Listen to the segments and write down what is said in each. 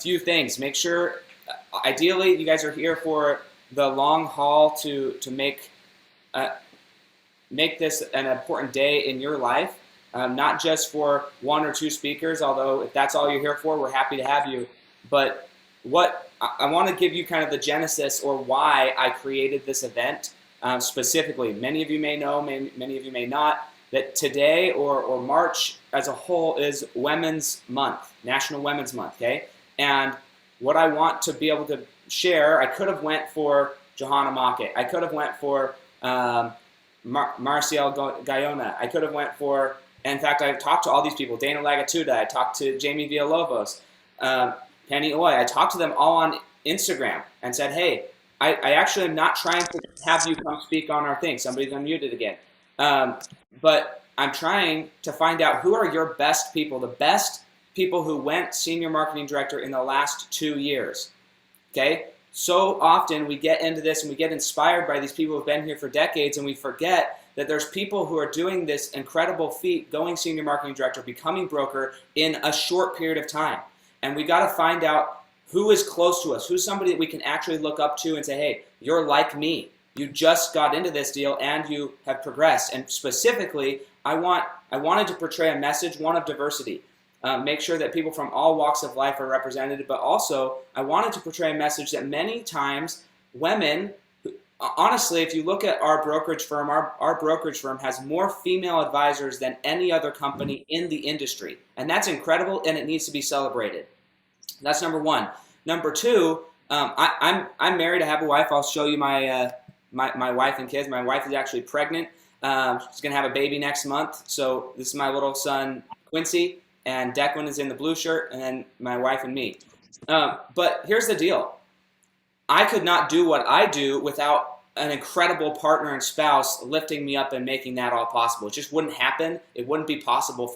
few things. Make sure, ideally, you guys are here for the long haul to uh, make this an important day in your life, not just for one or two speakers, although if that's all you're here for, we're happy to have you. But what I want to give you kind of the genesis or why I created this event specifically. Many of you may know, many of you may not, that today or March as a whole is Women's Month, National Women's Month, okay? And what I want to be able to share, I could have went for Johanna Mockett. I could have went for Marcial Guyona. I could have went for, in fact, I've talked to all these people, Dana Lagatuda. I talked to Jamie Villalobos, Penny Oy. I talked to them all on Instagram and said, hey, I actually am not trying to have you come speak on our thing. Somebody's unmuted again. But I'm trying to find out who are your best people, the best people who went senior marketing director in the last 2 years. Okay? So often we get into this and we get inspired by these people who have been here for decades, and we forget that there's people who are doing this incredible feat, going senior marketing director, becoming broker in a short period of time. And we got to find out who is close to us, who's somebody that we can actually look up to and say, hey, you're like me. You just got into this deal and you have progressed. And specifically, I wanted to portray a message, one of diversity. Make sure that people from all walks of life are represented, but also I wanted to portray a message that many times women, honestly, if you look at our brokerage firm, our brokerage firm has more female advisors than any other company in the industry. And that's incredible, and it needs to be celebrated. That's number one. Number two, I'm married. I have a wife. I'll show you my wife and kids. My wife is actually pregnant. She's going to have a baby next month. So this is my little son, Quincy. And Declan is in the blue shirt, and then my wife and me. But here's the deal. I could not do what I do without an incredible partner and spouse lifting me up and making that all possible. It just wouldn't happen. It wouldn't be possible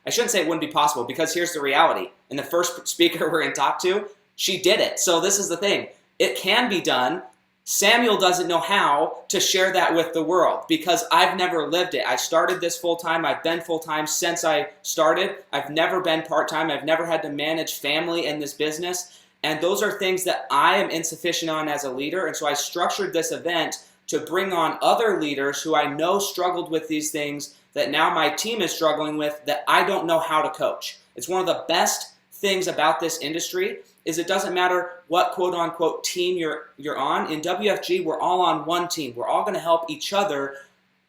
I shouldn't say it wouldn't be possible, because here's the reality. And the first speaker we're going to talk to, she did it. So this is the thing. It can be done. Samuel doesn't know how to share that with the world because I've never lived it. I started this full-time. I've been full-time since I started. I've never been part-time. I've never had to manage family in this business. And those are things that I am insufficient on as a leader. And so I structured this event to bring on other leaders who I know struggled with these things that now my team is struggling with that I don't know how to coach. It's one of the best things about this industry is it doesn't matter what quote-unquote team you're on. In WFG, we're all on one team. We're all going to help each other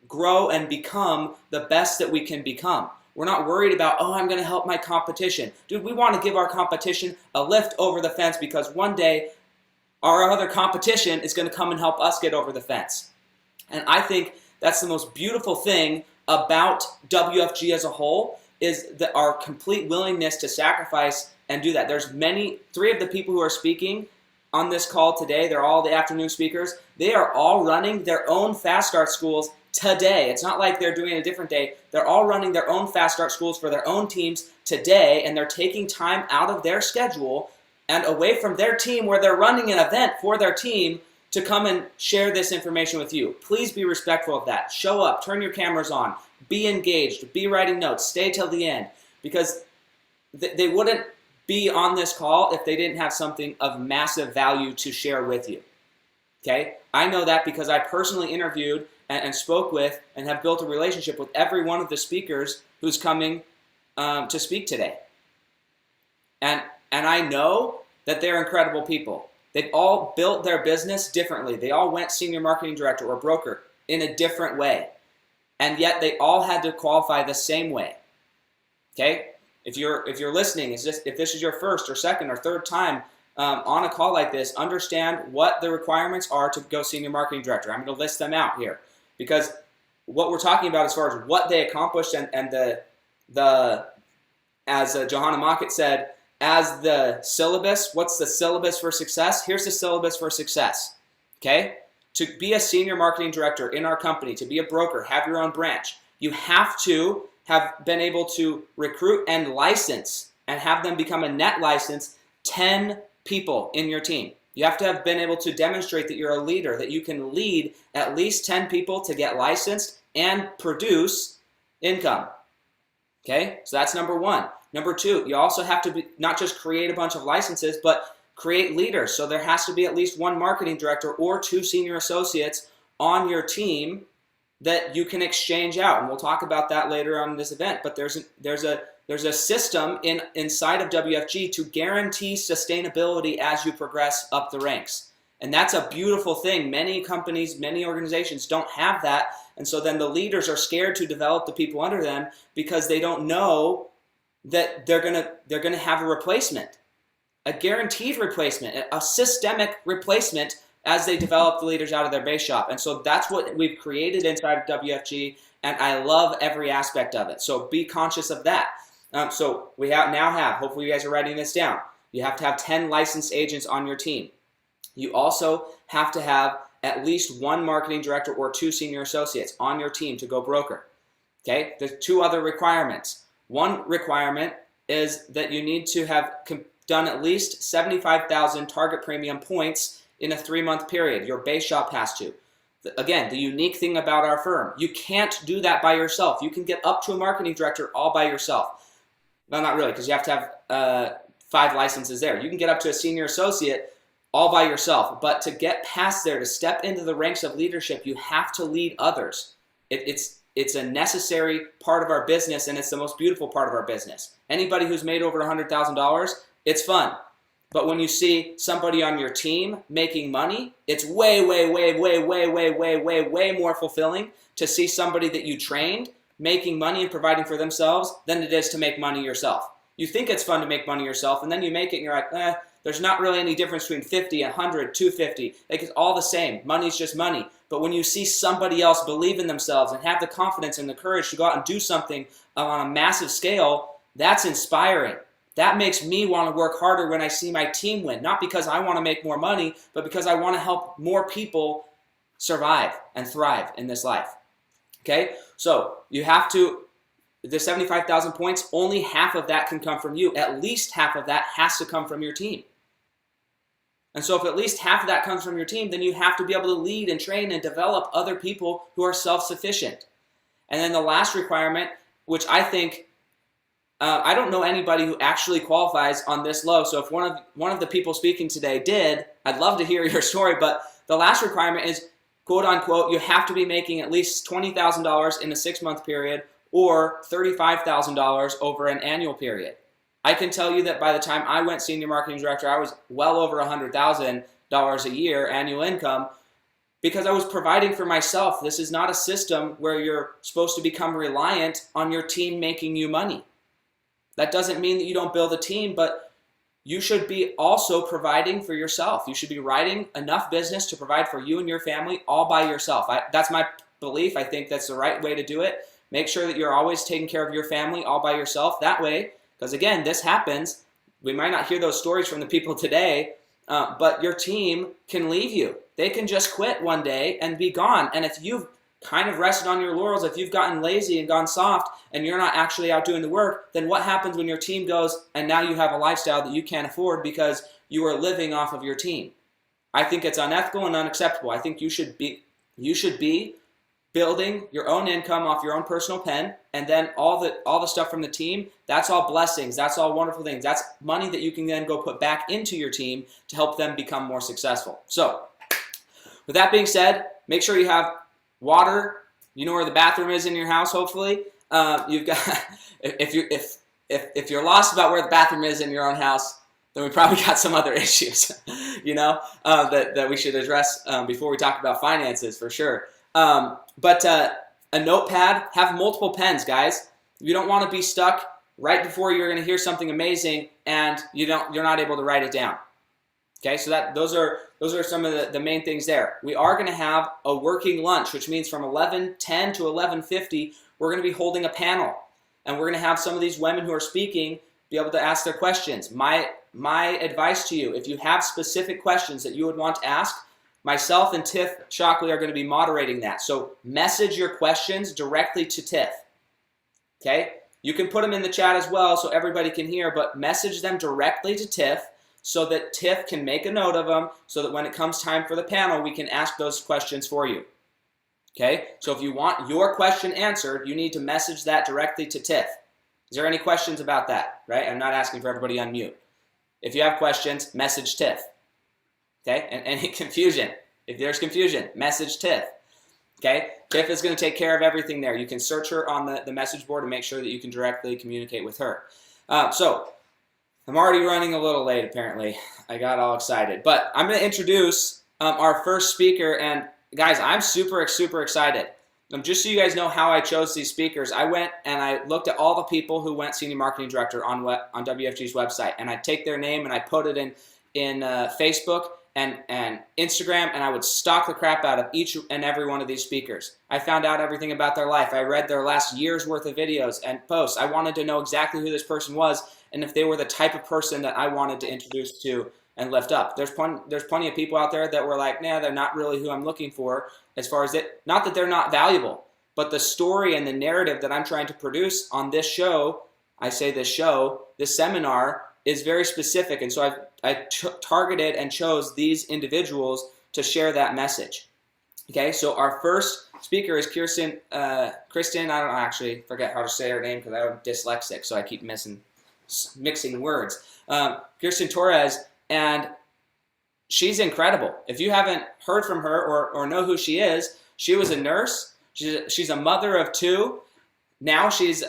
grow and become the best that we can become. We're not worried about, oh, I'm going to help my competition. Dude, we want to give our competition a lift over the fence because one day our other competition is going to come and help us get over the fence. And I think that's the most beautiful thing about WFG as a whole is that our complete willingness to sacrifice and do that. There's three of the people who are speaking on this call today, they're all the afternoon speakers. They are all running their own Fast Start schools today. It's not like they're doing it a different day. They're all running their own Fast Start schools for their own teams today, and they're taking time out of their schedule and away from their team where they're running an event for their team to come and share this information with you. Please be respectful of that. Show up, turn your cameras on, be engaged, be writing notes, stay till the end, because they wouldn't be on this call if they didn't have something of massive value to share with you. Okay? I know that because I personally interviewed and spoke with and have built a relationship with every one of the speakers who's coming to speak today. And I know that they're incredible people. They've all built their business differently. They all went senior marketing director or broker in a different way. And yet they all had to qualify the same way. Okay? If you're listening, if this is your first or second or third time on a call like this, understand what the requirements are to go senior marketing director. I'm going to list them out here because what we're talking about as far as what they accomplished and the as Johanna Mockett said, as the syllabus, what's the syllabus for success? Here's the syllabus for success. Okay? To be a senior marketing director in our company, to be a broker, have your own branch, you have to have been able to recruit and license and have them become a net license 10 people in your team. You have to have been able to demonstrate that you're a leader, that you can lead at least 10 people to get licensed and produce income. Okay, so that's number one. Number 2, you also have to not just create a bunch of licenses, but create leaders. So there has to be at least 1 marketing director or 2 senior associates on your team that you can exchange out. And we'll talk about that later on in this event. But there's a system inside of WFG to guarantee sustainability as you progress up the ranks. And that's a beautiful thing. Many companies, many organizations don't have that. And so then the leaders are scared to develop the people under them because they don't know that they're gonna have a replacement, a guaranteed replacement, a systemic replacement as they develop the leaders out of their base shop. And so that's what we've created inside of WFG, and I love every aspect of it. So be conscious of that. So we now have, hopefully you guys are writing this down, you have to have 10 licensed agents on your team. You also have to have at least 1 marketing director or 2 senior associates on your team to go broker. Okay, there's 2 other requirements. 1 requirement is that you need to have done at least 75,000 target premium points in a 3-month period. Your base shop has to. Again, the unique thing about our firm, you can't do that by yourself. You can get up to a marketing director all by yourself. Well, not really, because you have to have 5 licenses there. You can get up to a senior associate all by yourself, but to get past there, to step into the ranks of leadership, you have to lead others. It's a necessary part of our business, and it's the most beautiful part of our business. Anybody who's made over $100,000, it's fun. But when you see somebody on your team making money, it's way, way, way, way, way, way, way, way, way more fulfilling to see somebody that you trained making money and providing for themselves than it is to make money yourself. You think it's fun to make money yourself, and then you make it and you're like, there's not really any difference between 50, 100, 250. Like, it's all the same. Money's just money. But when you see somebody else believe in themselves and have the confidence and the courage to go out and do something on a massive scale, that's inspiring. That makes me want to work harder when I see my team win. Not because I want to make more money, but because I want to help more people survive and thrive in this life. Okay? So you have to, the 75,000 points, only half of that can come from you. At least half of that has to come from your team. And so if at least half of that comes from your team, then you have to be able to lead and train and develop other people who are self-sufficient. And then the last requirement, which I think, I don't know anybody who actually qualifies on this low. So if one of the people speaking today did, I'd love to hear your story. But the last requirement is, quote unquote, you have to be making at least $20,000 in a 6-month period or $35,000 over an annual period. I can tell you that by the time I went senior marketing director, I was well over $100,000 a year annual income because I was providing for myself. This is not a system where you're supposed to become reliant on your team making you money. That doesn't mean that you don't build a team, but you should be also providing for yourself. You should be writing enough business to provide for you and your family all by yourself. That's my belief. I think that's the right way to do it. Make sure that you're always taking care of your family all by yourself. That way, because again, this happens. We might not hear those stories from the people today, but your team can leave you. They can just quit one day and be gone. And if you've kind of rested on your laurels, if you've gotten lazy and gone soft and you're not actually out doing the work, then what happens when your team goes and now you have a lifestyle that you can't afford because you are living off of your team? I think it's unethical and unacceptable. I think you should be building your own income off your own personal pen, and then all the stuff from the team, that's all blessings, that's all wonderful things. That's money that you can then go put back into your team to help them become more successful. So, with that being said, make sure you have water. You know where the bathroom is in your house, hopefully. You've got if you're lost about where the bathroom is in your own house, then we probably got some other issues, that we should address before we talk about finances for sure. But a notepad, have multiple pens, guys. You don't want to be stuck right before you're going to hear something amazing and you're not able to write it down. Okay, so those are some of the main things there. We are going to have a working lunch, which means from 11:10 to 11:50, we're going to be holding a panel, and we're going to have some of these women who are speaking be able to ask their questions. My advice to you, if you have specific questions that you would want to ask, myself and Tiff Shockley are going to be moderating that. So message your questions directly to Tiff. Okay? You can put them in the chat as well so everybody can hear, but message them directly to Tiff so that Tiff can make a note of them so that when it comes time for the panel, we can ask those questions for you. Okay? So if you want your question answered, you need to message that directly to Tiff. Is there any questions about that? Right? I'm not asking for everybody on mute. If you have questions, message Tiff. Okay? And any confusion, if there's confusion, message Tiff. Okay? Tiff is going to take care of everything there. You can search her on the message board and make sure that you can directly communicate with her. So I'm already running a little late, apparently. I got all excited. But I'm going to introduce our first speaker. And guys, I'm super excited. Just so you guys know how I chose these speakers, I went and I looked at all the people who went senior marketing director on WFG's website, and I'd take their name and I put it in Facebook and Instagram, and I would stalk the crap out of each and every one of these speakers. I found out everything about their life. I read their last year's worth of videos and posts. I wanted to know exactly who this person was and if they were the type of person that I wanted to introduce to and lift up. There's plenty of people out there that were like, nah, they're not really who I'm looking for. As far as it, not that they're not valuable, but the story and the narrative that I'm trying to produce on this show, I say this show, this seminar, is very specific. And so I targeted and chose these individuals to share that message. Okay, so our first speaker is Kristien. I don't actually forget how to say her name because I'm dyslexic, so I keep mixing words. Kristien Torres, and she's incredible. If you haven't heard from her or know who she is, she was a nurse. She's a mother of two. Now she's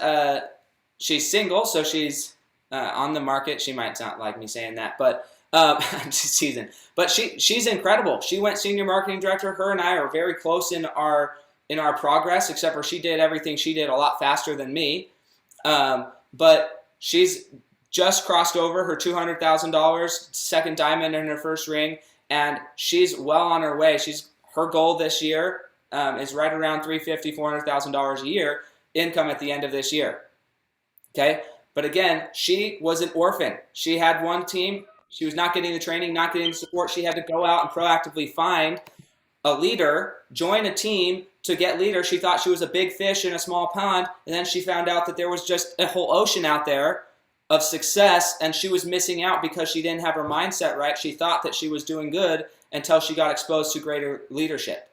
single, so she's on the market. She might not like me saying that, but she's But she's incredible. She went senior marketing director. Her and I are very close in our progress, except for she did everything she did a lot faster than me. But she's just crossed over her $200,000, second diamond in her first ring, and she's well on her way. Her goal this year is right around $350,000, $400,000 a year income at the end of this year. Okay, but again, she was an orphan. She had one team. She was not getting the training, not getting the support. She had to go out and proactively find a leader, join a team to get leader. She thought she was a big fish in a small pond, and then she found out that there was just a whole ocean out there of success, and she was missing out because she didn't have her mindset right. She thought that she was doing good until she got exposed to greater leadership.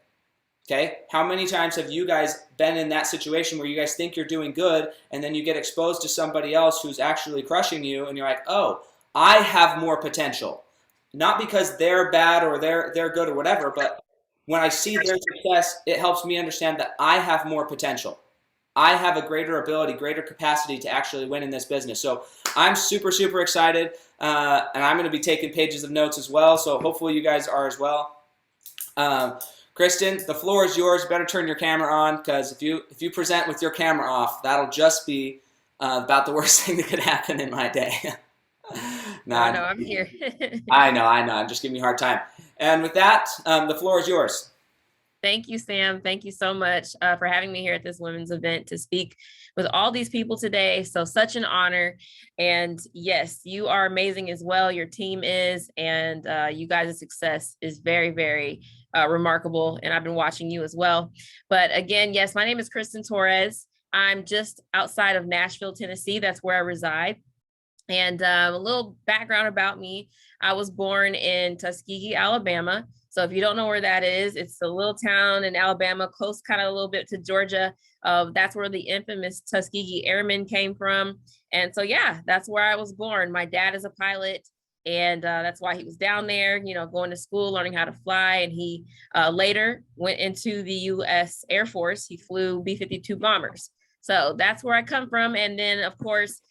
Okay? How many times have you guys been in that situation where you guys think you're doing good, and then you get exposed to somebody else who's actually crushing you, and you're like, oh, I have more potential. Not because they're bad or they're good or whatever, but when I see their success, it helps me understand that I have more potential. I have a greater ability, greater capacity to actually win in this business. So I'm super excited, and I'm going to be taking pages of notes as well. So hopefully you guys are as well. Kristien, the floor is yours. You better turn your camera on, because if you present with your camera off, that'll just be about the worst thing that could happen in my day. No, I'm here. I know. I'm just giving you a hard time. And with that, the floor is yours. Thank you, Sam. Thank you so much for having me here at this women's event to speak with all these people today. So such an honor. And yes, you are amazing as well. Your team is, and you guys' success is very remarkable. And I've been watching you as well. But again, yes, my name is Kristien Torres. I'm just outside of Nashville, Tennessee. That's where I reside. And a little background about me. I was born in Tuskegee, Alabama. So if you don't know where that is, it's a little town in Alabama, close kind of a little bit to Georgia. That's where the infamous Tuskegee Airmen came from. And so, yeah, that's where I was born. My dad is a pilot, and that's why he was down there, going to school, learning how to fly. And he later went into the U.S. Air Force. He flew B-52 bombers. So that's where I come from. And then, of course,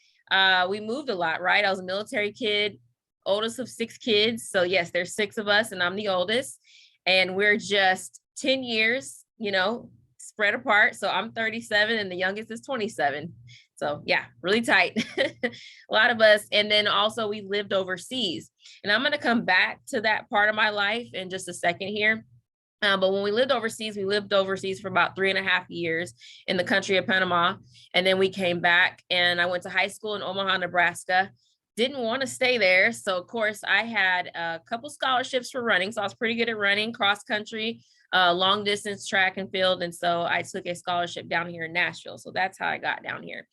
we moved a lot, right? I was a military kid, oldest of 6 kids. So yes, there's 6 of us and I'm the oldest, and we're just 10 years, spread apart. So I'm 37 and the youngest is 27. So yeah, really tight, a lot of us. And then also we lived overseas, and I'm going to come back to that part of my life in just a second here. But when we lived overseas for about 3.5 years in the country of Panama. And then we came back, and I went to high school in Omaha, Nebraska. Didn't want to stay there. So of course I had a couple scholarships for running. So I was pretty good at running, cross country, long distance, track and field. And so I took a scholarship down here in Nashville. So that's how I got down here.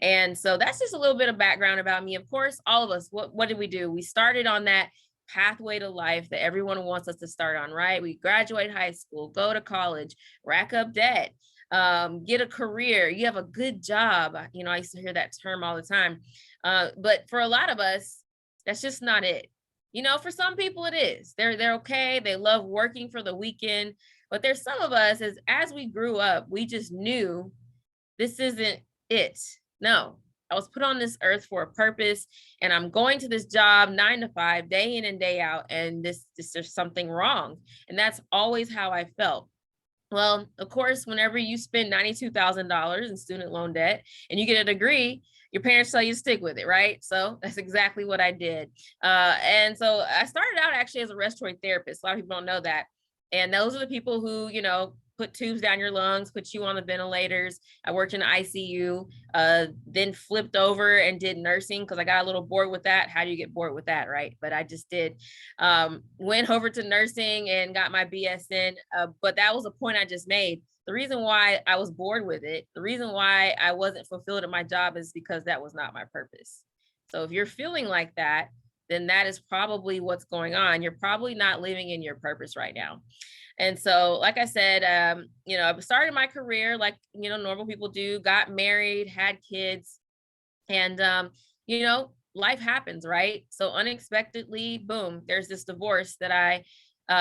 And so that's just a little bit of background about me. Of course, all of us, what did we do? We started on that pathway to life that everyone wants us to start on, right? We graduate high school, go to college, rack up debt, get a career, you have a good job. You know, I used to hear that term all the time. But for a lot of us, that's just not it. You know, for some people it is. They're okay. They love working for the weekend. But there's some of us as we grew up, we just knew this isn't it. No, I was put on this earth for a purpose, and I'm going to this job 9 to 5, day in and day out, and this there's something wrong. And that's always how I felt. Well, of course, whenever you spend $92,000 in student loan debt and you get a degree, your parents tell you to stick with it, right? So that's exactly what I did. And so I started out actually as a respiratory therapist. A lot of people don't know that. And those are the people who, you know, put tubes down your lungs, put you on the ventilators. I worked in the ICU, then flipped over and did nursing because I got a little bored with that. How do you get bored with that, right? But I just did. Went over to nursing and got my BS in. But that was a point I just made. The reason why I was bored with it, the reason why I wasn't fulfilled at my job is because that was not my purpose. So if you're feeling like that, then that is probably what's going on. You're probably not living in your purpose right now. And so, like I said, you know, I started my career like, you know, normal people do, got married, had kids, and, you know, life happens, right? So unexpectedly, boom, there's this divorce that I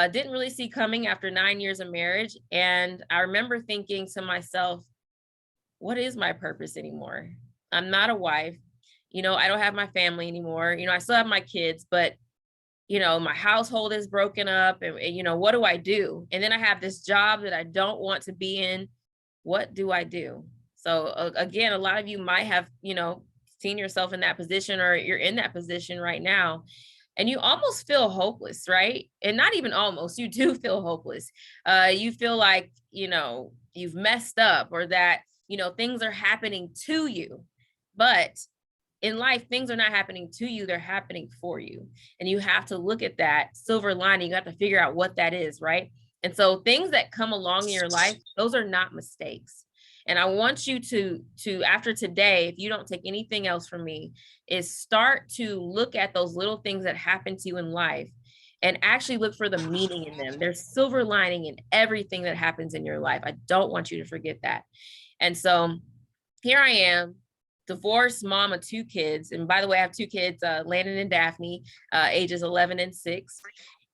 didn't really see coming after 9 years of marriage. And I remember thinking to myself, what is my purpose anymore? I'm not a wife. You know, I don't have my family anymore. You know, I still have my kids, but you know, my household is broken up and, you know, what do I do? And then I have this job that I don't want to be in. What do I do? So again, a lot of you might have, you know, seen yourself in that position or you're in that position right now and you almost feel hopeless, right? And not even almost, you do feel hopeless. You feel like, you know, you've messed up or that, you know, things are happening to you. But in life, things are not happening to you, they're happening for you. And you have to look at that silver lining. You have to figure out what that is, right? And so things that come along in your life, those are not mistakes. And I want you to after today, if you don't take anything else from me, is start to look at those little things that happen to you in life and actually look for the meaning in them. There's silver lining in everything that happens in your life. I don't want you to forget that. And so here I am, divorced mom of 2 kids. And by the way, I have 2 kids, Landon and Daphne, ages 11 and 6.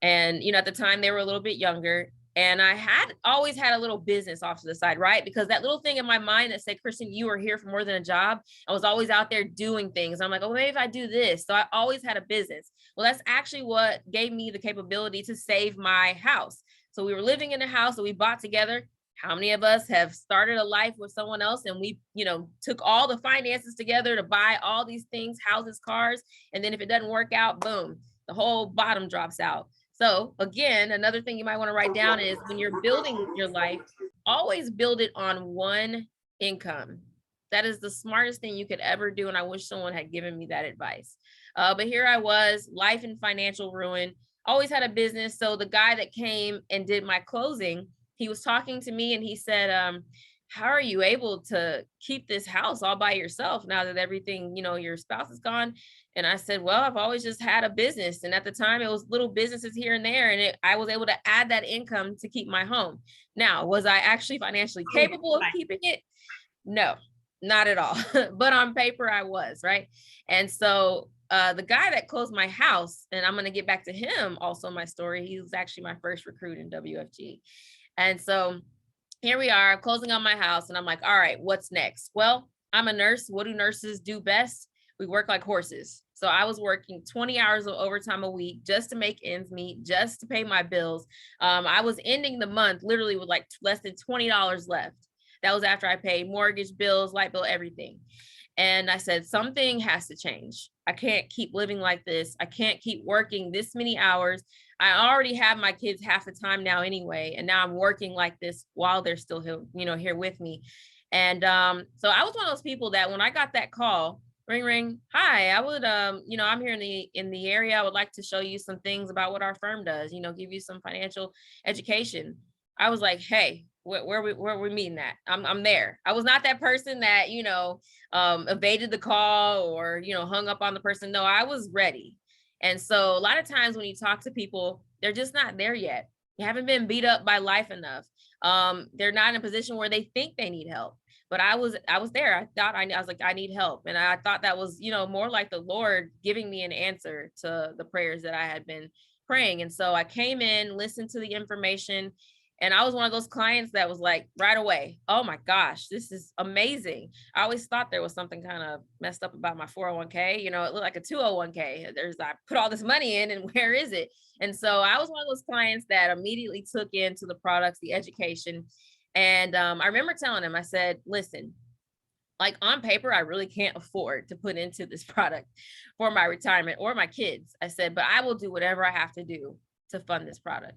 And, you know, at the time they were a little bit younger. And I had always had a little business off to the side, right? Because that little thing in my mind that said, Kristien, you are here for more than a job. I was always out there doing things. I'm like, oh, maybe if I do this. So I always had a business. Well, that's actually what gave me the capability to save my house. So we were living in a house that we bought together. How many of us have started a life with someone else and we, you know, took all the finances together to buy all these things, houses, cars, and then if it doesn't work out, boom, the whole bottom drops out. So again, another thing you might want to write down is when you're building your life, always build it on one income. That is the smartest thing you could ever do. And I wish someone had given me that advice. But here I was, life and financial ruin, always had a business. So the guy that came and did my closing, he was talking to me and he said, how are you able to keep this house all by yourself now that everything, you know, your spouse is gone? And I said, well, I've always just had a business. And at the time it was little businesses here and there. And I was able to add that income to keep my home. Now, was I actually financially capable of keeping it? No, not at all. But on paper I was, right? And so the guy that closed my house, and I'm going to get back to him also in my story, he was actually my first recruit in WFG. And so here we are closing on my house and I'm like, all right, what's next? Well, I'm a nurse. What do nurses do best? We work like horses. So I was working 20 hours of overtime a week just to make ends meet, just to pay my bills. I was ending the month literally with like less than $20 left. That was after I paid mortgage, bills, light bill, everything. And I said, something has to change. I can't keep living like this. I can't keep working this many hours. I already have my kids half the time now anyway. And now I'm working like this while they're still here, you know, here with me. And so I was one of those people that when I got that call, ring, ring, hi, I would, you know, I'm here in the area. I would like to show you some things about what our firm does, you know, give you some financial education. I was like, hey, where we meeting at? I'm there. I was not that person that, you know, evaded the call or, you know, hung up on the person. No, I was ready. And so a lot of times when you talk to people, they're just not there yet. You haven't been beat up by life enough. They're not in a position where they think they need help. But I was there. I was like, I need help. And I thought that was, more like the Lord giving me an answer to the prayers that I had been praying. And so I came in, listened to the information, and I was one of those clients that was like right away, oh my gosh, this is amazing. I always thought there was something kind of messed up about my 401k. It looked like a 201k. I put all this money in, and where is it? And so I was one of those clients that immediately took into the products, the education. And I remember telling him, I said, listen, like on paper, I really can't afford to put into this product for my retirement or my kids. I said, but I will do whatever I have to do to fund this product.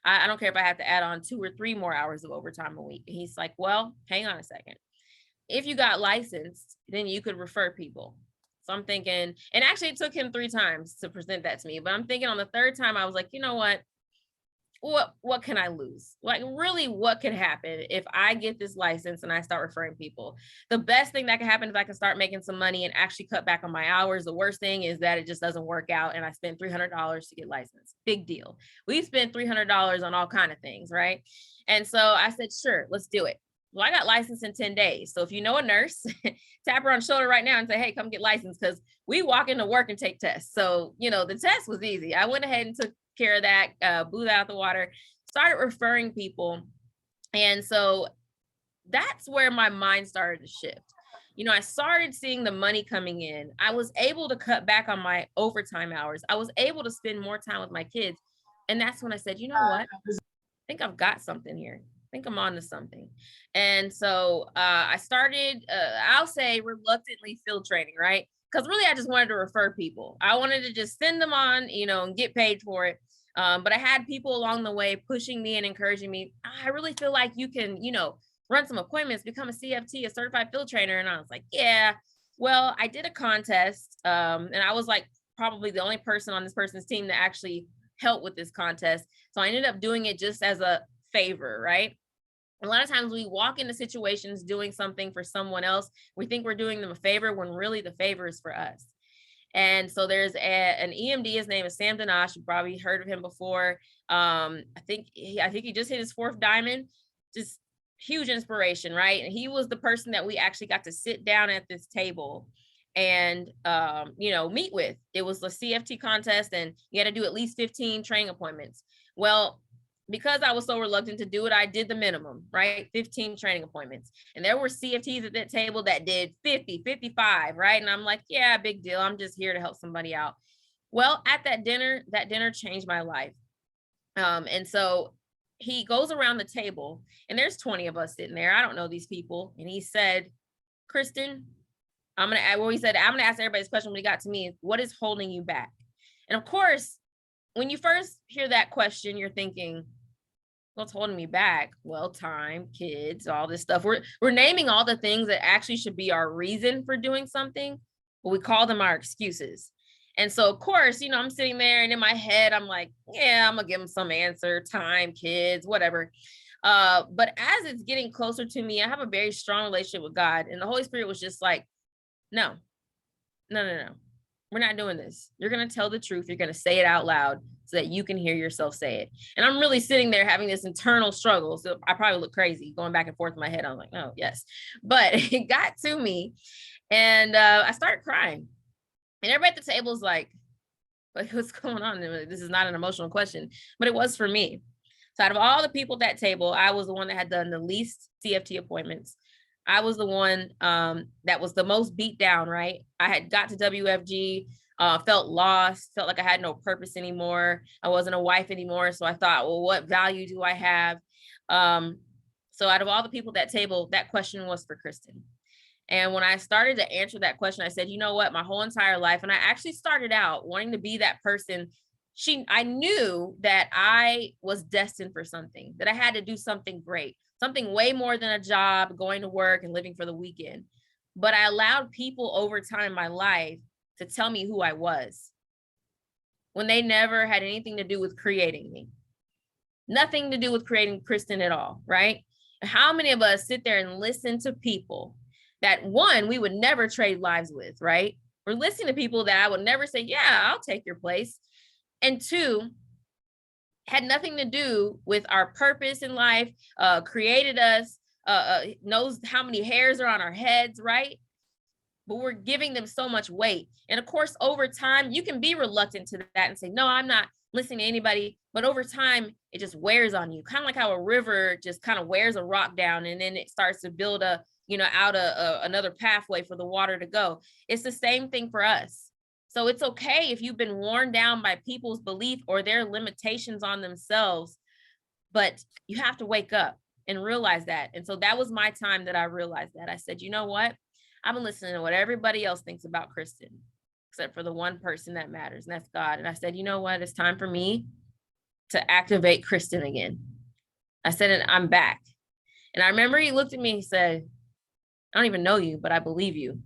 I don't care if I have to add on 2 or 3 more hours of overtime a week. And he's like, well, hang on a second. If you got licensed, then you could refer people. So I'm thinking, and actually it took him 3 times to present that to me, but I'm thinking on the 3rd time, I was like, you know what can I lose? Like, really, what could happen if I get this license and I start referring people? The best thing that can happen is I can start making some money and actually cut back on my hours. The worst thing is that it just doesn't work out and I spend $300 to get licensed. Big deal. We've spent $300 on all kinds of things, right? And so I said, sure, let's do it. Well, I got licensed in 10 days. So if you know a nurse, tap her on the shoulder right now and say, hey, come get licensed, because we walk into work and take tests. So, the test was easy. I went ahead and took care of that, blew that out the water, started referring people. And so that's where my mind started to shift. I started seeing the money coming in. I was able to cut back on my overtime hours. I was able to spend more time with my kids. And that's when I said, you know what? I think I've got something here. I think I'm on to something. And so I started, I'll say reluctantly field training, right? Because really, I just wanted to refer people. I wanted to just send them on, and get paid for it. But I had people along the way pushing me and encouraging me. I really feel like you can, run some appointments, become a CFT, a certified field trainer. And I was like, yeah, well, I did a contest. And I was like probably the only person on this person's team that actually helped with this contest. So I ended up doing it just as a favor, right? A lot of times we walk into situations doing something for someone else. We think we're doing them a favor when really the favor is for us. And so there's an EMD. His name is Sam Danash. You probably heard of him before. I think he just hit his 4th diamond. Just huge inspiration, right? And he was the person that we actually got to sit down at this table and meet with. It was a CFT contest, and you had to do at least 15 training appointments. Well, because I was so reluctant to do it, I did the minimum, right? 15 training appointments. And there were CFTs at that table that did 50, 55, right? And I'm like, yeah, big deal. I'm just here to help somebody out. Well, at that dinner changed my life. And so he goes around the table, and there's 20 of us sitting there. I don't know these people. And he said, Kristen, I'm going to ask everybody's question when he got to me, what is holding you back? And of course, when you first hear that question, you're thinking, what's holding me back? Well, time, kids, all this stuff. We're naming all the things that actually should be our reason for doing something, but we call them our excuses. And so, of course, I'm sitting there, and in my head, I'm like, yeah, I'm gonna give them some answer, time, kids, whatever. But as it's getting closer to me, I have a very strong relationship with God, and the Holy Spirit was just like, no. We're not doing this. You're going to tell the truth. You're going to say it out loud so that you can hear yourself say it. And I'm really sitting there having this internal struggle. So I probably look crazy going back and forth in my head. I was like, oh, yes. But it got to me, and I started crying. And everybody at the table is like, what's going on? This is not an emotional question, but it was for me. So out of all the people at that table, I was the one that had done the least CFT appointments. I was the one that was the most beat down, right? I had got to WFG, felt lost, felt like I had no purpose anymore. I wasn't a wife anymore. So I thought, well, what value do I have? So out of all the people at that table, that question was for Kristen. And when I started to answer that question, I said, you know what, my whole entire life, and I actually started out wanting to be that person. I knew that I was destined for something, that I had to do something great. Something way more than a job, going to work and living for the weekend. But I allowed people over time in my life to tell me who I was when they never had anything to do with creating me. Nothing to do with creating Kristen at all, right? How many of us sit there and listen to people that, one, we would never trade lives with, right? We're listening to people that I would never say, yeah, I'll take your place. And two, had nothing to do with our purpose in life, created us, knows how many hairs are on our heads, right? But we're giving them so much weight. And of course, over time, you can be reluctant to that and say, no, I'm not listening to anybody. But over time, it just wears on you. Kind of like how a river just kind of wears a rock down and then it starts to build another pathway for the water to go. It's the same thing for us. So it's okay if you've been worn down by people's belief or their limitations on themselves, but you have to wake up and realize that. And so that was my time that I realized that. I said, you know what? I've been listening to what everybody else thinks about Kristien, except for the one person that matters, and that's God. And I said, you know what? It's time for me to activate Kristien again. I said, and I'm back. And I remember he looked at me and he said, I don't even know you, but I believe you.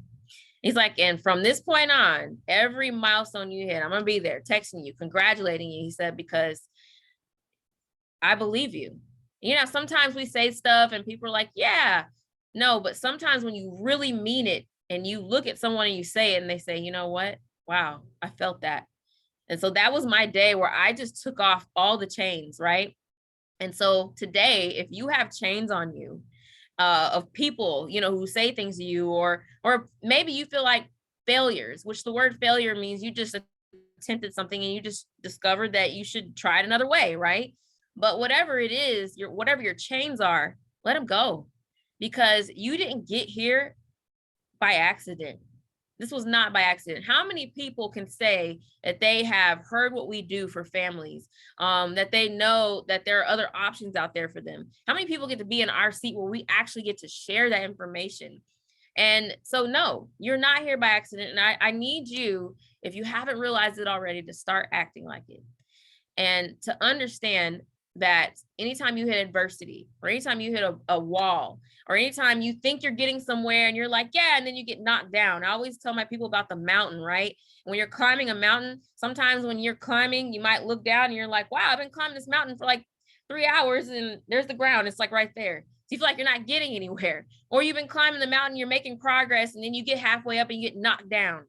He's like, and from this point on, every milestone you hit, I'm going to be there texting you, congratulating you. He said, because I believe you. You know, sometimes we say stuff and people are like, yeah, no, but sometimes when you really mean it and you look at someone and you say it and they say, you know what? Wow, I felt that. And so that was my day where I just took off all the chains, right? And so today, if you have chains on you, of people, you know, who say things to you, or maybe you feel like failures, which the word failure means you just attempted something and you just discovered that you should try it another way, right? But whatever it is, whatever your chains are, let them go, because you didn't get here by accident. This was not by accident. How many people can say that they have heard what we do for families, that they know that there are other options out there for them? How many people get to be in our seat where we actually get to share that information? And so, no, you're not here by accident. And I need you, if you haven't realized it already, to start acting like it and to understand that anytime you hit adversity, or anytime you hit a wall, or anytime you think you're getting somewhere and you're like, yeah, and then you get knocked down. I always tell my people about the mountain, right? When you're climbing a mountain, sometimes when you're climbing, you might look down and you're like, wow, I've been climbing this mountain for like 3 hours and there's the ground. It's like right there. So you feel like you're not getting anywhere. Or you've been climbing the mountain, you're making progress, and then you get halfway up and you get knocked down.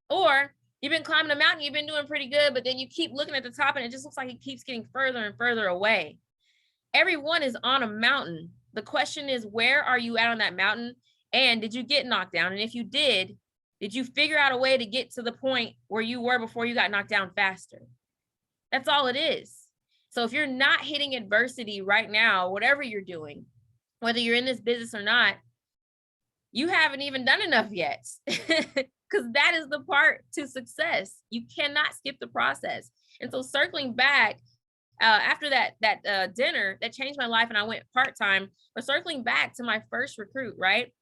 Or you've been climbing a mountain, you've been doing pretty good, but then you keep looking at the top and it just looks like it keeps getting further and further away. Everyone is on a mountain. The question is, where are you at on that mountain? And did you get knocked down? And if you did you figure out a way to get to the point where you were before you got knocked down faster? That's all it is. So if you're not hitting adversity right now, whatever you're doing, whether you're in this business or not, you haven't even done enough yet. Because that is the part to success. You cannot skip the process. And so circling back, after that dinner that changed my life and I went part-time, but circling back to my first recruit, right?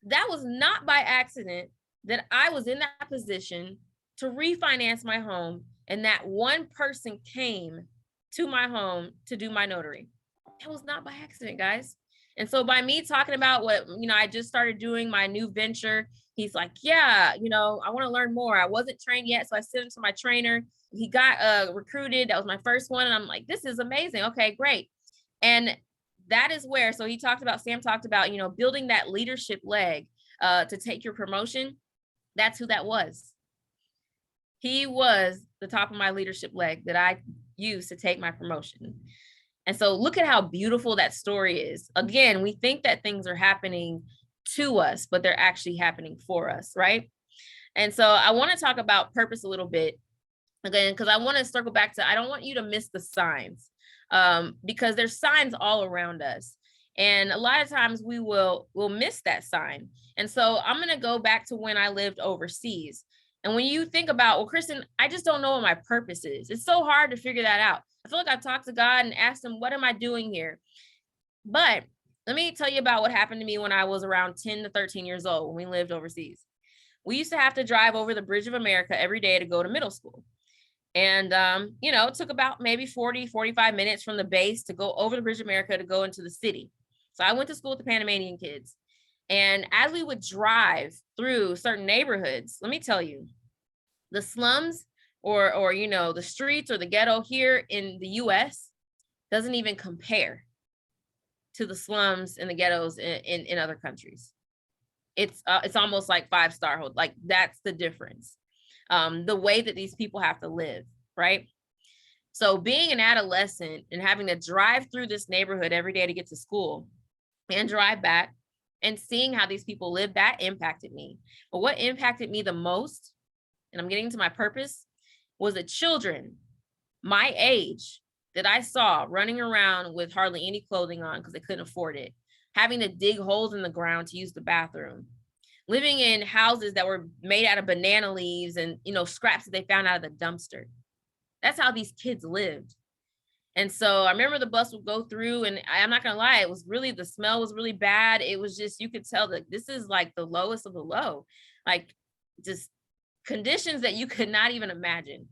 That was not by accident that I was in that position to refinance my home, and that one person came to my home to do my notary. That was not by accident, guys. And so by me talking about what, I just started doing my new venture, he's like, yeah, I want to learn more. I wasn't trained yet. So I sent him to my trainer. He got recruited. That was my first one. And I'm like, this is amazing. Okay, great. And that is where, so Sam talked about, building that leadership leg to take your promotion. That's who that was. He was the top of my leadership leg that I used to take my promotion. And so look at how beautiful that story is. Again, we think that things are happening to us, but they're actually happening for us, right? And so I want to talk about purpose a little bit, again, because I want to circle back to, I don't want you to miss the signs, because there's signs all around us. And a lot of times we'll miss that sign. And so I'm going to go back to when I lived overseas. And when you think about, well, Kristien, I just don't know what my purpose is. It's so hard to figure that out. I feel like I talked to God and asked him, what am I doing here? But let me tell you about what happened to me when I was around 10 to 13 years old when we lived overseas. We used to have to drive over the Bridge of America every day to go to middle school. And, it took about maybe 40, 45 minutes from the base to go over the Bridge of America to go into the city. So I went to school with the Panamanian kids. And as we would drive through certain neighborhoods, let me tell you, the slums or the streets or the ghetto here in the US doesn't even compare to the slums and the ghettos in other countries. It's almost like 5-star hold. Like, that's the difference. The way that these people have to live, right? So being an adolescent and having to drive through this neighborhood every day to get to school and drive back and seeing how these people live, that impacted me. But what impacted me the most, and I'm getting to my purpose, was the children my age that I saw running around with hardly any clothing on because they couldn't afford it, having to dig holes in the ground to use the bathroom, living in houses that were made out of banana leaves and, scraps that they found out of the dumpster. That's how these kids lived. And so I remember the bus would go through, and I'm not gonna lie, the smell was really bad. It was just, you could tell that this is like the lowest of the low, like just conditions that you could not even imagine.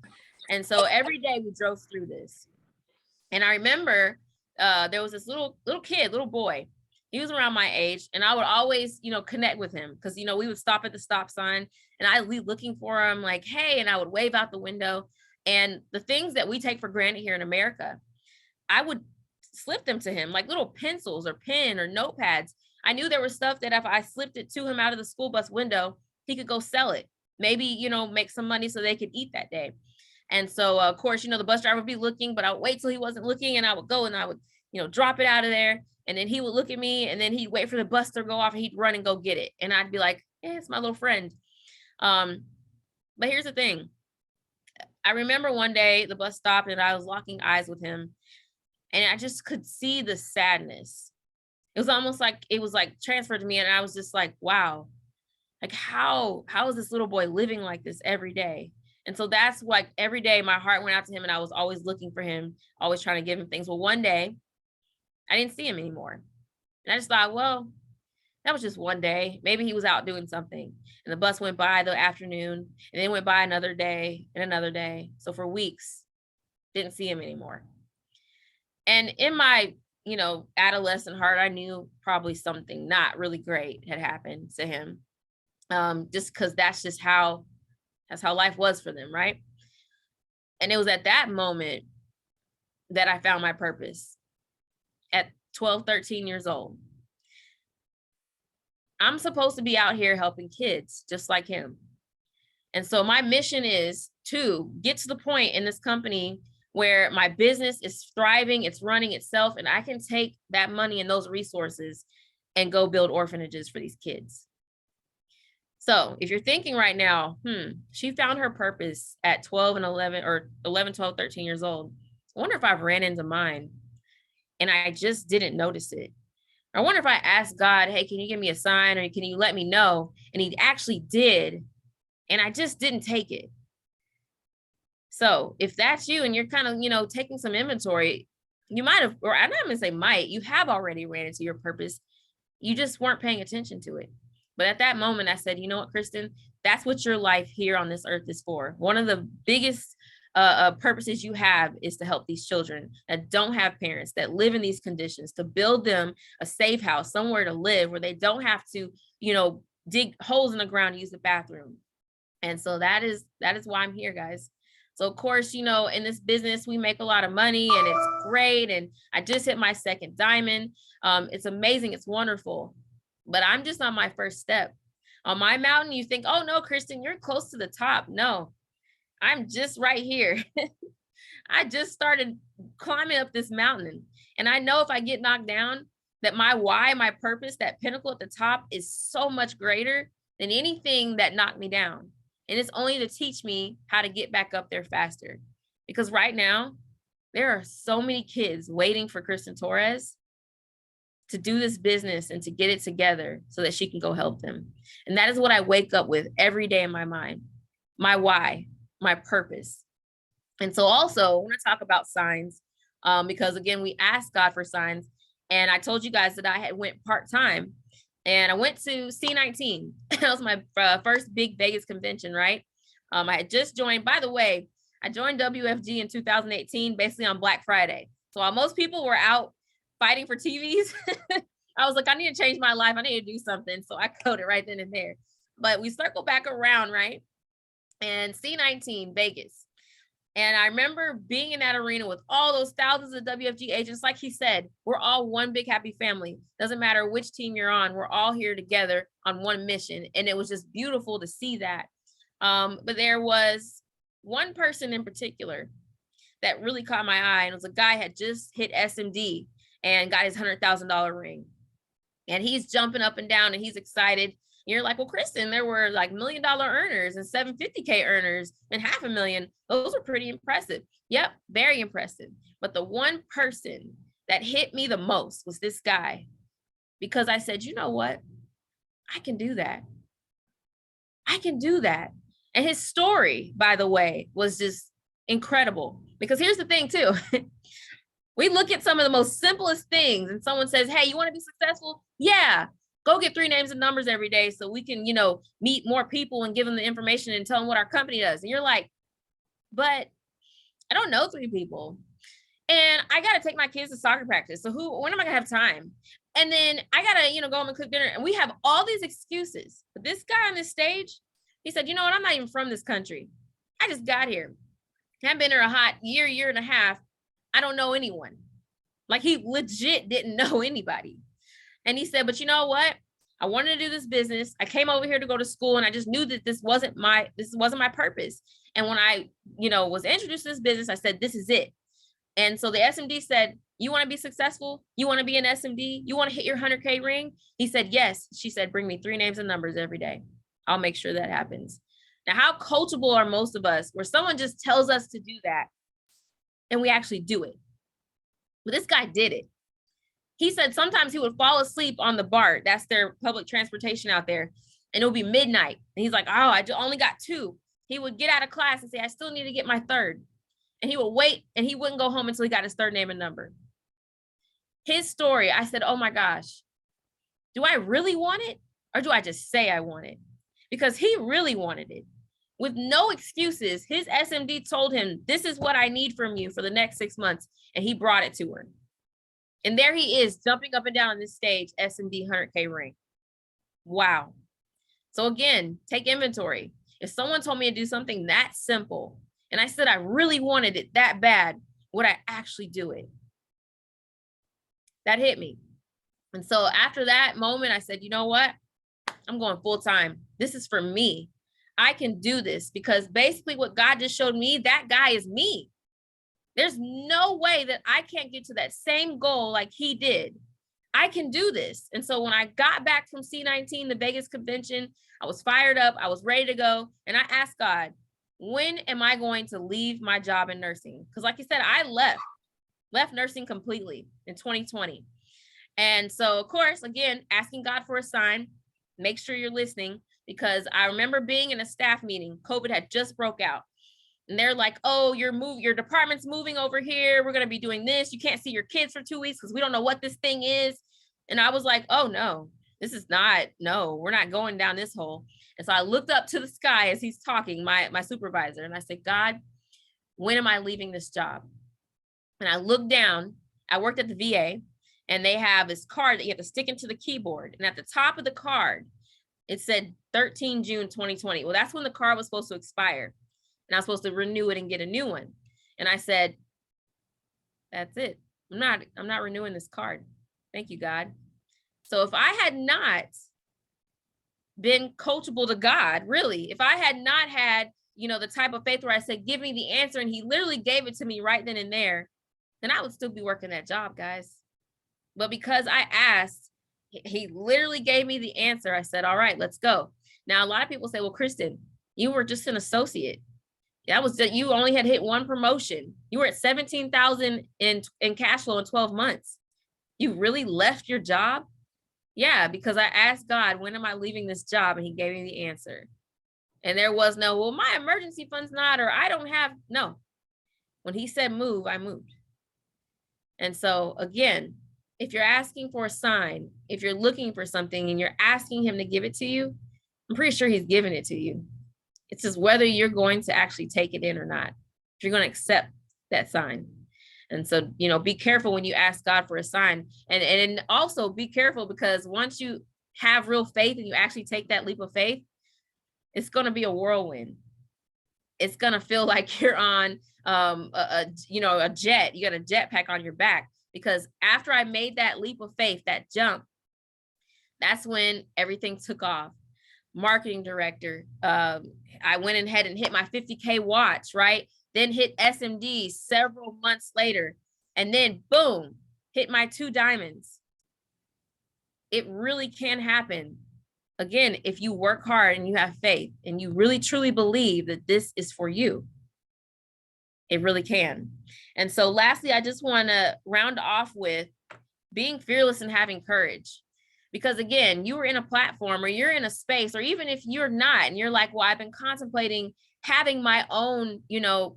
And so every day we drove through this. And I remember there was this little boy. He was around my age, and I would always, connect with him because, we would stop at the stop sign and I'd be looking for him like, hey, and I would wave out the window. And the things that we take for granted here in America, I would slip them to him, like little pencils or pen or notepads. I knew there was stuff that if I slipped it to him out of the school bus window, he could go sell it. Maybe, make some money so they could eat that day. And so, of course, the bus driver would be looking, but I would wait till he wasn't looking, and I would go and I would, drop it out of there. And then he would look at me, and then he'd wait for the bus to go off, and he'd run and go get it. And I'd be like, hey, it's my little friend. But here's the thing. I remember one day the bus stopped and I was locking eyes with him, and I just could see the sadness. It was almost like it was like transferred to me, and I was just like, wow, like how is this little boy living like this every day? And so that's like every day my heart went out to him, and I was always looking for him, always trying to give him things. Well, one day I didn't see him anymore. And I just thought, well, that was just one day. Maybe he was out doing something. And the bus went by the afternoon, and then went by another day and another day. So for weeks, didn't see him anymore. And in my, adolescent heart, I knew probably something not really great had happened to him. Just because that's how life was for them, right? And it was at that moment that I found my purpose at 12, 13 years old. I'm supposed to be out here helping kids just like him. And so my mission is to get to the point in this company where my business is thriving, it's running itself, and I can take that money and those resources and go build orphanages for these kids. So if you're thinking right now, she found her purpose at 12 and 11 or 11, 12, 13 years old. I wonder if I've ran into mine and I just didn't notice it. I wonder if I asked God, hey, can you give me a sign, or can you let me know? And he actually did. And I just didn't take it. So if that's you and you're kind of, taking some inventory, you might have, or I'm not going to say might, you have already ran into your purpose. You just weren't paying attention to it. But at that moment, I said, you know what, Kristen, that's what your life here on this earth is for. One of the biggest purposes you have is to help these children that don't have parents, that live in these conditions, to build them a safe house, somewhere to live where they don't have to, dig holes in the ground to use the bathroom. And so that is why I'm here, guys. So of course, in this business, we make a lot of money and it's great. And I just hit my second diamond. It's amazing. It's wonderful. But I'm just on my first step. On my mountain, you think, oh no, Kristen, you're close to the top. No, I'm just right here. I just started climbing up this mountain. And I know if I get knocked down, that my why, my purpose, that pinnacle at the top is so much greater than anything that knocked me down. And it's only to teach me how to get back up there faster. Because right now, there are so many kids waiting for Kristen Torres to do this business and to get it together so that she can go help them. And that is what I wake up with every day in my mind. My why, my purpose. And so also I want to talk about signs because again, we asked God for signs. And I told you guys that I had went part-time and I went to C19. That was my first big Vegas convention, right? I had just joined, by the way, I joined WFG in 2018, basically on Black Friday. So while most people were out fighting for TVs, I was like, I need to change my life. I need to do something. So I coded right then and there. But we circle back around, right? And C19, Vegas. And I remember being in that arena with all those thousands of WFG agents. Like he said, we're all one big happy family. Doesn't matter which team you're on. We're all here together on one mission. And it was just beautiful to see that. But there was one person in particular that really caught my eye. And it was a guy had just hit SMD and got his $100,000 ring. And he's jumping up and down and he's excited. You're like, well, Kristen, there were like $1 million earners and 750K earners and $500,000. Those were pretty impressive. Yep, very impressive. But the one person that hit me the most was this guy, because I said, you know what? I can do that. I can do that. And his story, by the way, was just incredible. Because here's the thing too. We look at some of the most simplest things and someone says, hey, you want to be successful? Yeah, go get 3 names and numbers every day so we can, meet more people and give them the information and tell them what our company does. And you're like, but I don't know 3 people. And I got to take my kids to soccer practice. So when am I going to have time? And then I got to, go home and cook dinner. And we have all these excuses. But this guy on this stage, he said, you know what? I'm not even from this country. I just got here. I've been here a hot year and a half. I don't know anyone. Like, he legit didn't know anybody. And he said, but you know what? I wanted to do this business. I came over here to go to school and I just knew that this wasn't my purpose. And when I, was introduced to this business, I said, this is it. And so the SMD said, you want to be successful? You want to be an SMD? You want to hit your 100K ring? He said, yes. She said, bring me 3 names and numbers every day. I'll make sure that happens. Now, how coachable are most of us where someone just tells us to do that and we actually do it? But this guy did it. He said sometimes he would fall asleep on the BART. That's their public transportation out there. And it would be midnight. And he's like, oh, I only got 2. He would get out of class and say, I still need to get my 3rd. And he would wait and he wouldn't go home until he got his 3rd name and number. His story, I said, oh my gosh, do I really want it? Or do I just say I want it? Because he really wanted it. With no excuses, his SMD told him, this is what I need from you for the next 6 months. And he brought it to her. And there he is, jumping up and down on this stage, SMD 100K ring. Wow. So again, take inventory. If someone told me to do something that simple, and I said I really wanted it that bad, would I actually do it? That hit me. And so after that moment, I said, you know what? I'm going full time. This is for me. I can do this, because basically what God just showed me, that guy is me. There's no way that I can't get to that same goal like he did. I can do this. And so when I got back from C19, the Vegas convention, I was fired up. I was ready to go. And I asked God, when am I going to leave my job in nursing? Because like you said, I left nursing completely in 2020. And so, of course, again, asking God for a sign, make sure you're listening, because I remember being in a staff meeting. COVID had just broke out. And they're like, oh, your department's moving over here. We're going to be doing this. You can't see your kids for 2 weeks because we don't know what this thing is. And I was like, oh, no, we're not going down this hole. And so I looked up to the sky as he's talking, my supervisor, and I said, God, when am I leaving this job? And I looked down. I worked at the VA, and they have this card that you have to stick into the keyboard. And at the top of the card, it said 13 June 2020. Well, that's when the card was supposed to expire. And I was supposed to renew it and get a new one. And I said, that's it. I'm not renewing this card. Thank you, God. So if I had not been coachable to God, really, if I had not had, the type of faith where I said, give me the answer, and he literally gave it to me right then and there, then I would still be working that job, guys. But because I asked, he literally gave me the answer. I said, all right, let's go. Now, a lot of people say, well, Kristen, you were just an associate. You only had hit 1 promotion. You were at 17,000 in cash flow in 12 months. You really left your job? Yeah, because I asked God, when am I leaving this job? And he gave me the answer. And there was no, well, my emergency fund's not, or I don't have, no. When he said move, I moved. And so again, if you're asking for a sign, if you're looking for something and you're asking him to give it to you, I'm pretty sure he's giving it to you. It's just whether you're going to actually take it in or not, if you're going to accept that sign. And so, be careful when you ask God for a sign, and also be careful, because once you have real faith and you actually take that leap of faith, it's going to be a whirlwind. It's going to feel like you're on a jet. You got a jetpack on your back, because after I made that leap of faith, that jump, that's when everything took off. Marketing director, I went ahead and hit my 50K watch, right? then hit SMD several months later, and then boom, hit my 2 diamonds. It really can happen. Again, if you work hard and you have faith and you really truly believe that this is for you, it really can. And so lastly, I just want to round off with being fearless and having courage. Because again, you were in a platform or you're in a space, or even if you're not, and you're like, well, I've been contemplating having my own,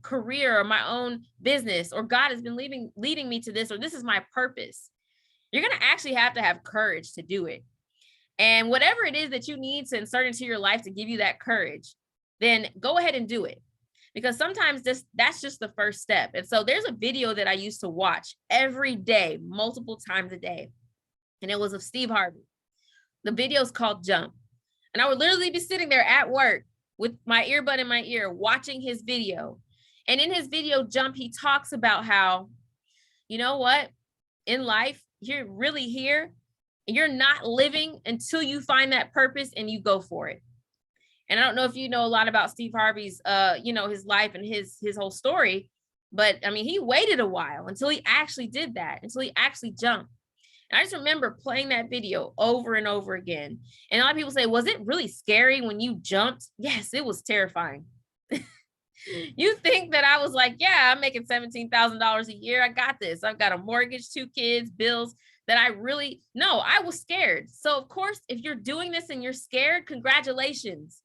career or my own business, or God has been leading me to this, or this is my purpose. You're going to actually have to have courage to do it. And whatever it is that you need to insert into your life to give you that courage, then go ahead and do it. Because sometimes that's just the first step. And so there's a video that I used to watch every day, multiple times a day. And it was of Steve Harvey. The video is called Jump. And I would literally be sitting there at work with my earbud in my ear, watching his video. And in his video, Jump, he talks about how, you know what, in life, you're really here. And you're not living until you find that purpose and you go for it. And I don't know if you know a lot about Steve Harvey's, his life and his whole story, but I mean, he waited a while until he actually did that, until he actually jumped. And I just remember playing that video over and over again. And a lot of people say, was it really scary when you jumped? Yes, it was terrifying. You think that I was like, yeah, I'm making $17,000 a year. I got this. I've got a mortgage, 2 kids, bills. That I was scared. So of course, if you're doing this and you're scared, congratulations.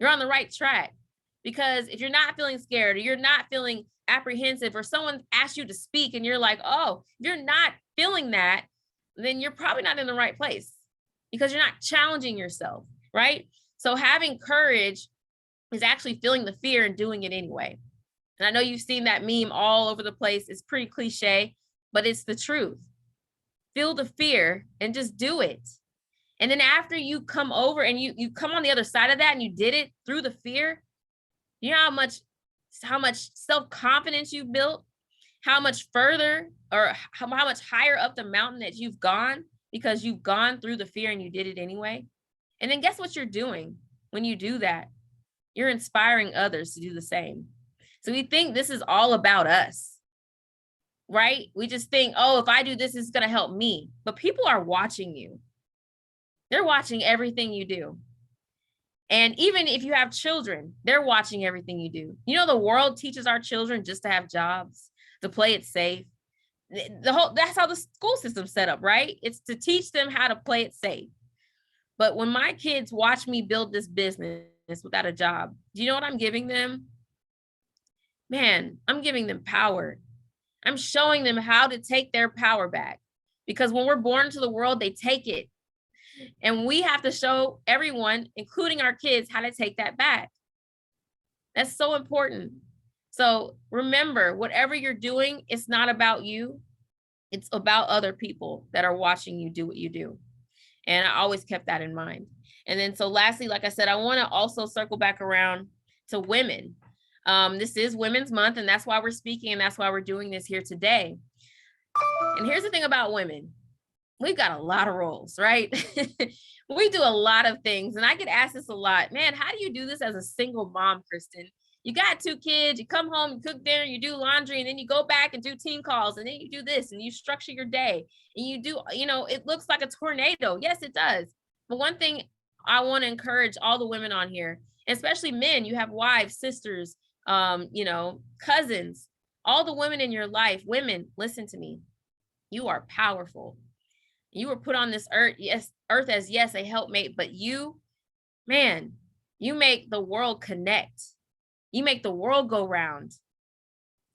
You're on the right track. Because if you're not feeling scared, or you're not feeling apprehensive, or someone asks you to speak and you're like, oh, if you're not feeling that, then you're probably not in the right place, because you're not challenging yourself, right? So having courage is actually feeling the fear and doing it anyway. And I know you've seen that meme all over the place. It's pretty cliche, but it's the truth. Feel the fear and just do it. And then after you come over and you come on the other side of that and you did it through the fear, you know how much self-confidence you've built, how much further or how much higher up the mountain that you've gone, because you've gone through the fear and you did it anyway. And then guess what you're doing when you do that? You're inspiring others to do the same. So we think this is all about us. Right? We just think, oh, if I do this, it's going to help me. But people are watching you. They're watching everything you do. And even if you have children, they're watching everything you do. The world teaches our children just to have jobs, to play it safe. That's how the school system's set up, right? It's to teach them how to play it safe. But when my kids watch me build this business without a job, do you know what I'm giving them? Man, I'm giving them power. I'm showing them how to take their power back, because when we're born into the world, they take it. And we have to show everyone, including our kids, how to take that back. That's so important. So remember, whatever you're doing, it's not about you. It's about other people that are watching you do what you do. And I always kept that in mind. And then so lastly, like I said, I want to also circle back around to women. This is Women's Month, and that's why we're speaking, and that's why we're doing this here today. And here's the thing about women. We've got a lot of roles, right? We do a lot of things, and I get asked this a lot. Man, how do you do this as a single mom, Kristien? You got 2 kids, you come home, you cook dinner, you do laundry, and then you go back and do team calls, and then you do this, and you structure your day, and you do, it looks like a tornado. Yes, it does. But one thing I want to encourage all the women on here, especially men, you have wives, sisters, cousins, all the women in your life. Women, listen to me. You are powerful. You were put on this earth as a helpmate, but you make the world connect. You make the world go round.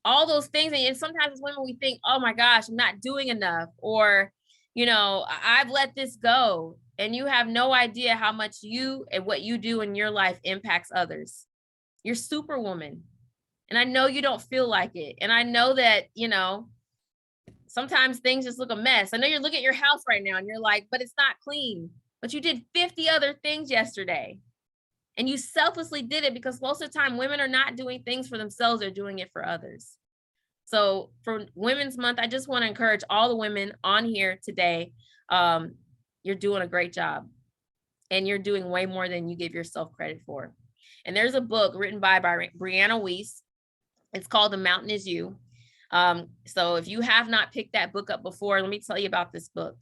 All those things. And sometimes as women, we think, oh my gosh, I'm not doing enough, or, I've let this go. And you have no idea how much you and what you do in your life impacts others. You're superwoman. And I know you don't feel like it. And I know that, sometimes things just look a mess. I know you're looking at your house right now and you're like, but it's not clean. But you did 50 other things yesterday. And you selflessly did it, because most of the time women are not doing things for themselves. They're doing it for others. So for Women's Month, I just want to encourage all the women on here today. You're doing a great job. And you're doing way more than you give yourself credit for. And there's a book written by Brianna Weiss. It's called The Mountain Is You. So if you have not picked that book up before, let me tell you about this book.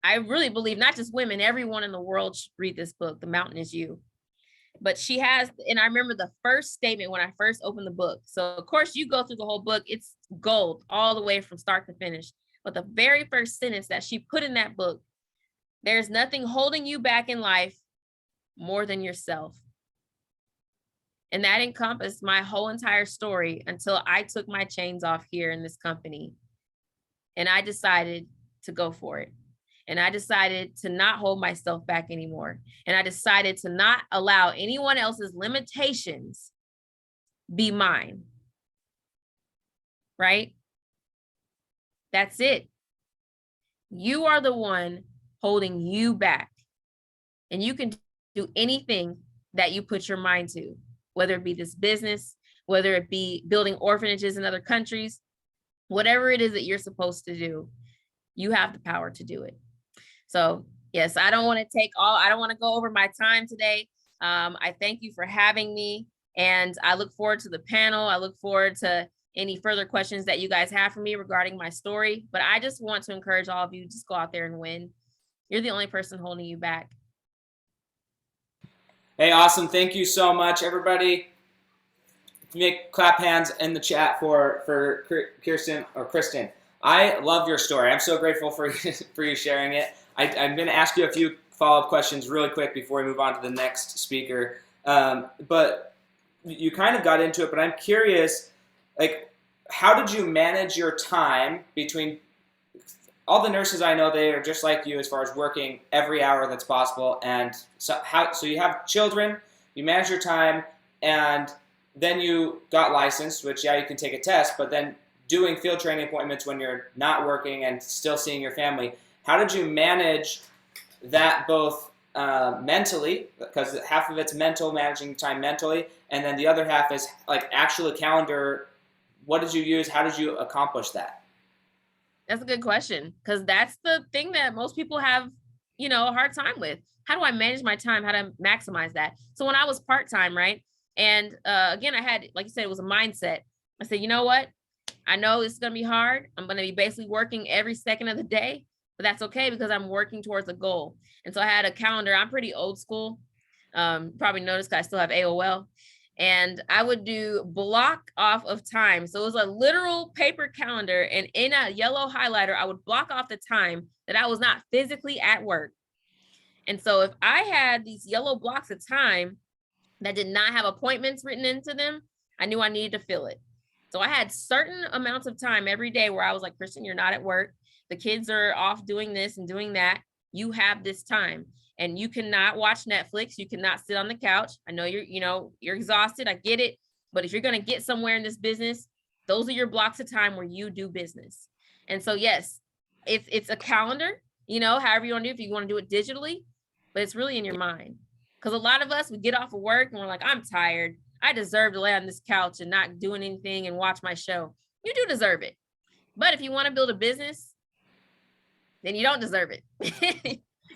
I really believe not just women, everyone in the world should read this book, The Mountain Is You. But she has, and I remember the first statement when I first opened the book. So of course you go through the whole book, it's gold all the way from start to finish. But the very first sentence that she put in that book, there's nothing holding you back in life more than yourself. And that encompassed my whole entire story until I took my chains off here in this company. And I decided to go for it. And I decided to not hold myself back anymore. And I decided to not allow anyone else's limitations be mine. Right? That's it. You are the one holding you back. And you can do anything that you put your mind to, whether it be this business, whether it be building orphanages in other countries, whatever it is that you're supposed to do, you have the power to do it. So yes, I don't want to go over my time today. I thank you for having me, and I look forward to the panel. I look forward to any further questions that you guys have for me regarding my story, but I just want to encourage all of you, just go out there and win. You're the only person holding you back. Hey, awesome. Thank you so much, everybody. Make clap hands in the chat for Kristien or Kristien. I love your story. I'm so grateful for you sharing it. I'm going to ask you a few follow-up questions really quick before we move on to the next speaker. But you kind of got into it, but I'm curious, like, how did you manage your time between all the nurses I know? They are just like you as far as working every hour that's possible. And so you have children, you manage your time, and then you got licensed, which, yeah, you can take a test, but then doing field training appointments when you're not working and still seeing your family. How did you manage that both mentally, because half of it's mental, managing time mentally, and then the other half is like actual calendar. What did you use? How did you accomplish that? That's a good question, because that's the thing that most people have, a hard time with. How do I manage my time? How to maximize that? So when I was part-time, right? And again, I had, like you said, it was a mindset. I said, you know what? I know it's going to be hard. I'm going to be basically working every second of the day, but that's okay because I'm working towards a goal. And so I had a calendar. I'm pretty old school. Probably noticed because I still have AOL. And I would do block off of time. So it was a literal paper calendar. And in a yellow highlighter, I would block off the time that I was not physically at work. And so if I had these yellow blocks of time that did not have appointments written into them, I knew I needed to fill it. So I had certain amounts of time every day where I was like, Kristien, you're not at work. The kids are off doing this and doing that. You have this time. And you cannot watch Netflix. You cannot sit on the couch. I know you're exhausted. I get it. But if you're going to get somewhere in this business, those are your blocks of time where you do business. And so, yes, it's a calendar, however you want to do it, if you want to do it digitally, but it's really in your mind. Because a lot of us, we get off of work and we're like, I'm tired. I deserve to lay on this couch and not doing anything and watch my show. You do deserve it. But if you want to build a business, then you don't deserve it.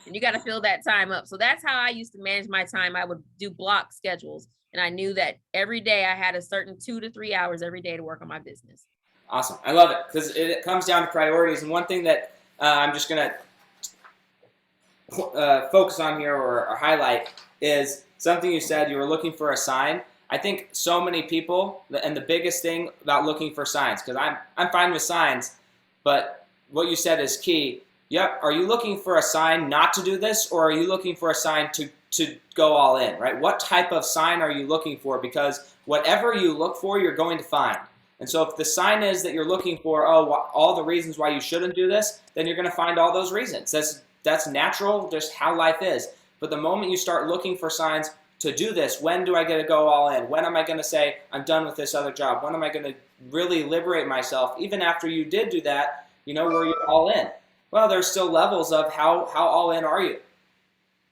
And you got to fill that time up. So that's how I used to manage my time. I would do block schedules. And I knew that every day I had a certain 2 to 3 hours every day to work on my business. Awesome. I love it because it comes down to priorities. And one thing that I'm just going to focus on here or highlight is something you said. You were looking for a sign. I think so many people, and the biggest thing about looking for signs, because I'm fine with signs, but what you said is key. Yep. Are you looking for a sign not to do this, or are you looking for a sign to go all in, right? What type of sign are you looking for? Because whatever you look for, you're going to find. And so if the sign is that you're looking for, all the reasons why you shouldn't do this, then you're going to find all those reasons. That's natural, just how life is. But the moment you start looking for signs to do this, when do I get to go all in? When am I going to say, I'm done with this other job? When am I going to really liberate myself? Even after you did do that, where you're all in. Well, there's still levels of how all in are you?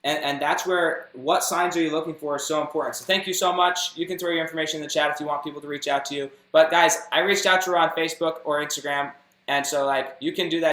And that's where what signs are you looking for is so important. So thank you so much. You can throw your information in the chat if you want people to reach out to you. But guys, I reached out to her on Facebook or Instagram. And so you can do that.